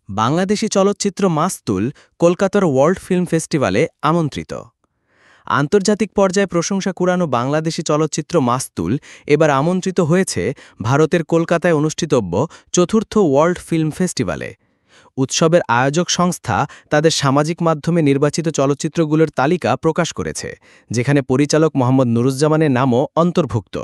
বাংলাদেশি চলচ্চিত্র মাস্তুল কলকাতার world film ফেস্টিভ্যালে আমন্ত্রিত। আন্তর্জাতিক পর্যায়ে প্রশংসা কুড়ানো বাংলাদেশি চলচ্চিত্র মাস্তুল এবার আমন্ত্রিত হয়েছে ভারতের কলকাতায় অনুষ্ঠিতব্য চতুর্থ ওয়ার্ল্ড ফিল্ম ফেস্টিভ্যালে। উৎসবের আয়োজক সংস্থা তাদের সামাজিক মাধ্যমে নির্বাচিত চলচ্চিত্রগুলোর তালিকা প্রকাশ করেছে, যেখানে পরিচালক মোহাম্মদ নুরুজ্জামানের নামও অন্তর্ভুক্ত।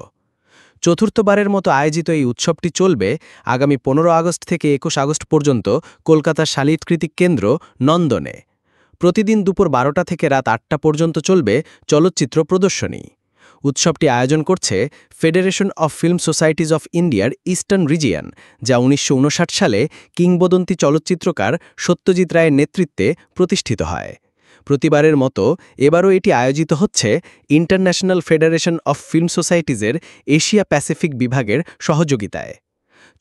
চতুর্থবারের মতো আয়োজিত এই উৎসবটি চলবে আগামী 15 আগস্ট থেকে 21 আগস্ট পর্যন্ত কলকাতার সাংস্কৃতিক কেন্দ্র নন্দনে। প্রতিদিন দুপুর 12টা থেকে রাত 8টা পর্যন্ত চলবে চলচ্চিত্র প্রদর্শনী। উৎসবটি আয়োজন করছে federation of film societies of ইন্ডিয়ার ইস্টার্ন রিজিয়ন, যা 1959 সালে কিংবদন্তি চলচ্চিত্রকার সত্যজিৎ রায়ের নেতৃত্বে প্রতিষ্ঠিত হয়। প্রতিবারের মতো এবারও এটি আয়োজিত হচ্ছে ইন্টারন্যাশনাল ফেডারেশন অফ ফিল্ম সোসাইটিজের এশিয়া প্যাসিফিক বিভাগের সহযোগিতায়।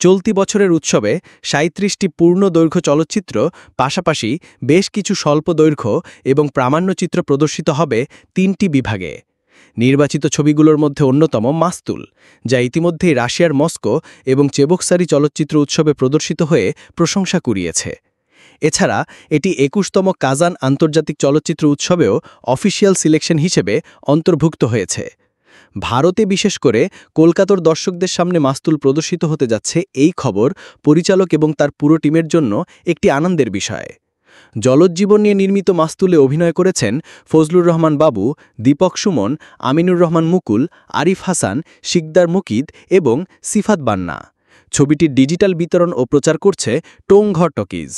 চলতি বছরের উৎসবে 37টি পূর্ণ দৈর্ঘ্য চলচ্চিত্র, পাশাপাশি বেশ কিছু স্বল্প দৈর্ঘ্য এবং প্রামাণ্যচিত্র প্রদর্শিত হবে 3টি বিভাগে। নির্বাচিত ছবিগুলোর মধ্যে অন্যতম মাস্তুল, যা ইতিমধ্যেই রাশিয়ার মস্কো এবং চেবোকসারি চলচ্চিত্র উৎসবে প্রদর্শিত হয়ে প্রশংসা কুড়িয়েছে। এছাড়া এটি 21তম কাজান আন্তর্জাতিক চলচ্চিত্র উৎসবেও অফিসিয়াল সিলেকশন হিসেবে অন্তর্ভুক্ত হয়েছে। ভারতে বিশেষ করে কলকাতার দর্শকদের সামনে মাস্তুল প্রদর্শিত হতে যাচ্ছে এই খবর পরিচালক এবং তার পুরো টিমের জন্য একটি আনন্দের বিষয়। জলজ্জীবন নিয়ে নির্মিত মাস্তুলে অভিনয় করেছেন ফজলুর রহমান বাবু, দীপক সুমন, আমিনুর রহমান মুকুল, আরিফ হাসান, শিকদার মুকিদ এবং সিফাত বান্না। ছবিটির ডিজিটাল বিতরণ ও প্রচার করছে টোংঘর টকিজ।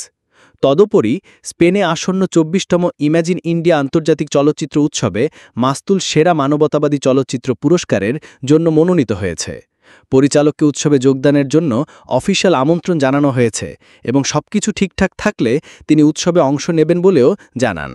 তদুপরি স্পেনে আসন্ন 24তম ইমাজিন ইন্ডিয়া আন্তর্জাতিক চলচ্চিত্র উৎসবে মাস্তুল সেরা মানবতাবাদী চলচ্চিত্র পুরস্কারের জন্য মনোনীত হয়েছে। পরিচালককে উৎসবে যোগদানের জন্য অফিসিয়াল আমন্ত্রণ জানানো হয়েছে এবং সবকিছু ঠিকঠাক থাকলে তিনি উৎসবে অংশ নেবেন বলেও জানান।